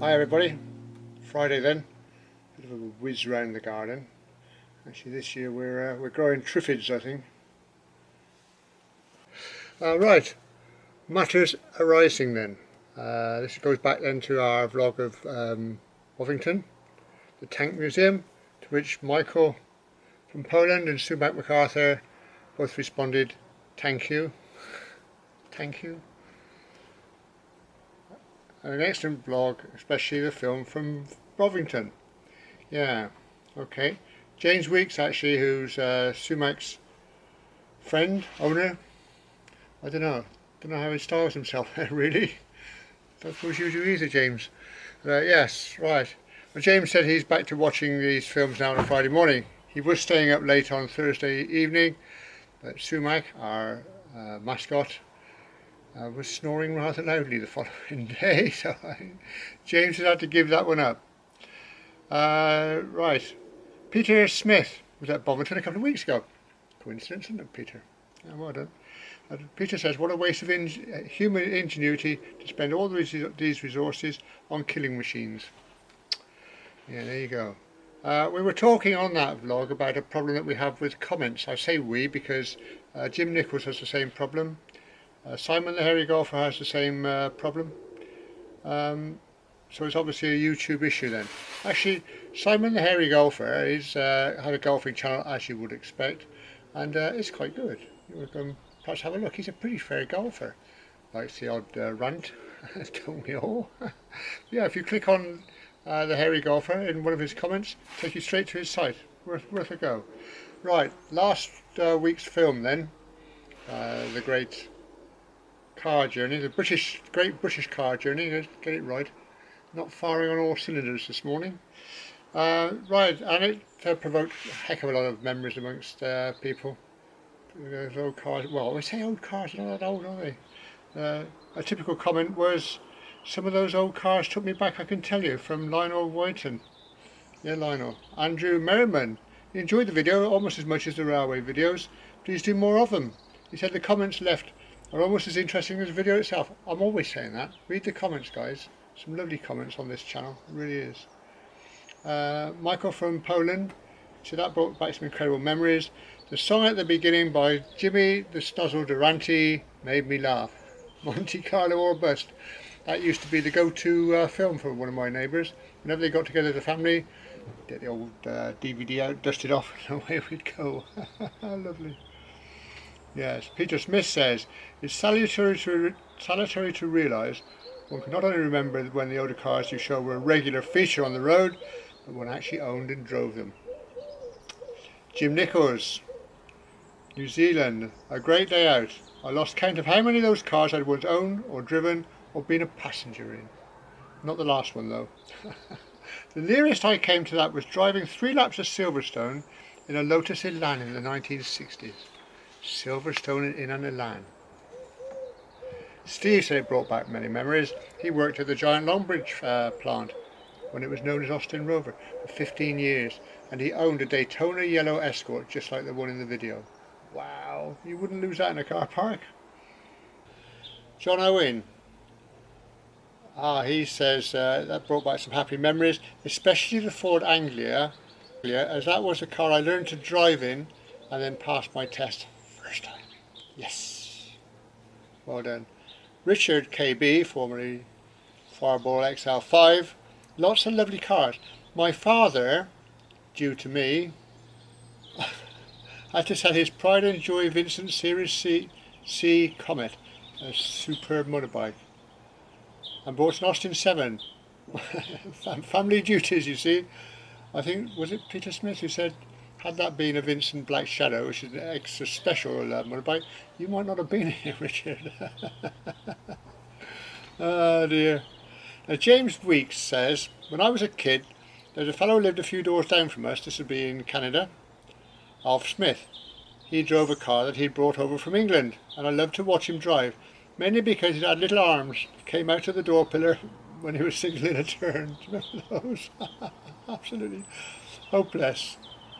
Hi everybody, Friday then, bit of a whiz round the garden. Actually this year we're growing triffids, I think. Right, matters arising then. This goes back then to our vlog of Bovington, the Tank Museum, to which Michael from Poland and Sumac MacArthur both responded, thank you, thank you. And an excellent vlog, especially the film from Bovington. Yeah, okay. James Weeks, actually, who's Sumac's friend, owner. I don't know how he styles himself really. Don't suppose you do either, James. Yes, right. Well, James said he's back to watching these films now on a Friday morning. He was staying up late on Thursday evening, but Sumac, our mascot, was snoring rather loudly the following day, so James has had to give that one up. Right, Peter Smith was at Bovington a couple of weeks ago. Coincidence, isn't it, Peter? Yeah, well done. Peter says, what a waste of human ingenuity to spend all these resources on killing machines. Yeah, there you go. We were talking on that vlog about a problem that we have with comments. I say we because Jim Nichols has the same problem. Simon the Hairy Golfer has the same problem. So it's obviously a YouTube issue then. Actually, Simon the Hairy Golfer is had a golfing channel, as you would expect, and it's quite good. You can perhaps have a look. He's a pretty fair golfer. Likes the odd rant, don't we all? Yeah, if you click on the Hairy Golfer in one of his comments, take you straight to his site. Worth a go. Right, last week's film then, the great car journey, the great British car journey, get it right. Not firing on all cylinders this morning. Right, and it provoked a heck of a lot of memories amongst people. Those old cars, well, we say old cars, they're not that old, are they? A typical comment was, some of those old cars took me back, I can tell you, from Lionel Whiten. Yeah, Lionel. Andrew Merriman, he enjoyed the video almost as much as the railway videos. Please do more of them. He said the comments left are almost as interesting as the video itself. I'm always saying that. Read the comments, guys. Some lovely comments on this channel, it really is. Michael from Poland, so that brought back some incredible memories. The song at the beginning by Jimmy the Snuzzle Durante made me laugh. Monte Carlo or Bust. That used to be the go-to film for one of my neighbours. Whenever they got together as a family, get the old DVD out, dust it off, and away we'd go. Lovely. Yes, Peter Smith says, it's salutary to realise one can not only remember when the older cars you show were a regular feature on the road, but one actually owned and drove them. Jim Nichols, New Zealand, a great day out. I lost count of how many of those cars I'd once owned or driven or been a passenger in. Not the last one though. The nearest I came to that was driving 3 laps of Silverstone in a Lotus Elan in the 1960s. Silverstone in an Elan. Steve said it brought back many memories. He worked at the giant Longbridge plant when it was known as Austin Rover for 15 years, and he owned a Daytona yellow Escort just like the one in the video. Wow, you wouldn't lose that in a car park. John Owen, he says that brought back some happy memories, especially the Ford Anglia, as that was the car I learned to drive in and then passed my test first time. Yes, well done. Richard KB, formerly Fireball XL5, lots of lovely cars. My father, due to me, had to sell his Pride and Joy Vincent Series C Comet, a superb motorbike, and bought an Austin 7. Family duties, you see. I think, was it Peter Smith who said, had that been a Vincent Black Shadow, which is an extra special motorbike, you might not have been here, Richard. Oh dear. Now James Weeks says, when I was a kid, there's a fellow who lived a few doors down from us, this would be in Canada, Alf Smith. He drove a car that he'd brought over from England, and I loved to watch him drive, mainly because he had little arms that came out of the door pillar when he was signaling a turn. Do you remember those? Absolutely hopeless.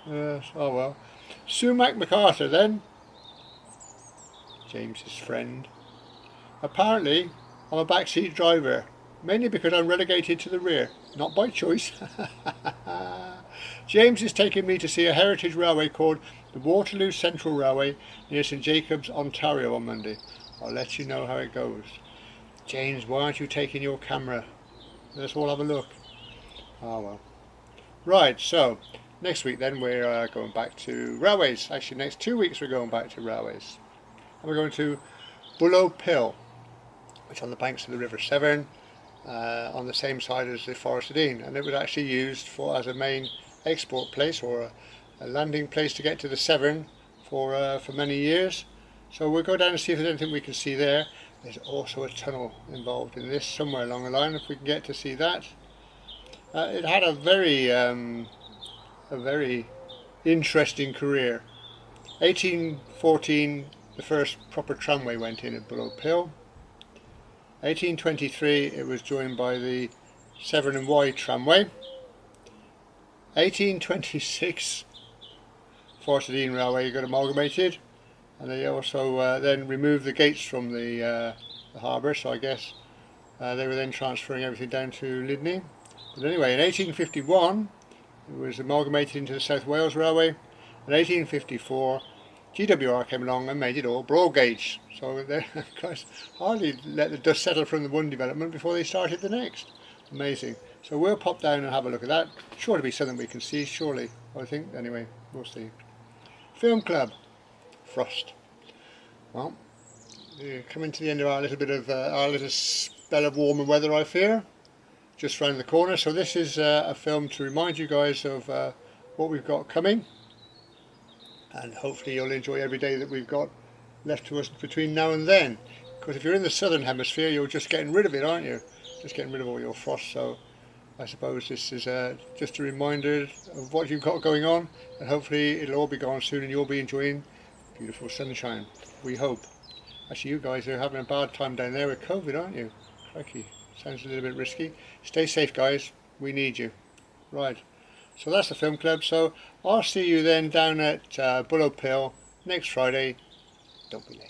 Yes, oh well. Sumac MacArthur then, James's friend. Apparently, I'm a backseat driver. mainly because I'm relegated to the rear, not by choice. James is taking me to see a heritage railway called the Waterloo Central Railway near St Jacobs, Ontario on Monday. I'll let you know how it goes. James, why aren't you taking your camera? Let's all have a look. Oh well. Right, so next week then we're going back to railways. Actually, next 2 weeks we're going back to railways. And we're going to Bullow Pill, which is on the banks of the River Severn, on the same side as the Forest of Dean, and it was actually used as a main export place or a landing place to get to the Severn for many years. So we'll go down and see if there's anything we can see there. There's also a tunnel involved in this somewhere along the line, if we can get to see that. It had a very interesting career. 1814, the first proper tramway went in at Bullow Pill. 1823, it was joined by the Severn and Wye tramway. 1826, Forest of Dean Railway got amalgamated, and they also then removed the gates from the harbour, so I guess they were then transferring everything down to Lydney. But anyway, in 1851 it was amalgamated into the South Wales Railway. In 1854 GWR came along and made it all broad gauge, so they guys hardly let the dust settle from the one development before they started the next. Amazing. So we'll pop down and have a look at that. Sure to be something we can see, surely, I think. Anyway, we'll see. Film Club, Frost. Well, we're coming to the end of our little spell of warmer weather, I fear. Just round the corner. So this is a film to remind you guys of what we've got coming, and hopefully you'll enjoy every day that we've got left to us between now and then, because if you're in the southern hemisphere you're just getting rid of it, aren't you? Just getting rid of all your frost. So I suppose this is just a reminder of what you've got going on, and hopefully it'll all be gone soon and you'll be enjoying beautiful sunshine, we hope. Actually, you guys are having a bad time down there with COVID, aren't you? Crikey, sounds a little bit risky. Stay safe, guys, we need you. Right, so that's the Film Club. So I'll see you then down at Bullow Pill next Friday. Don't be late.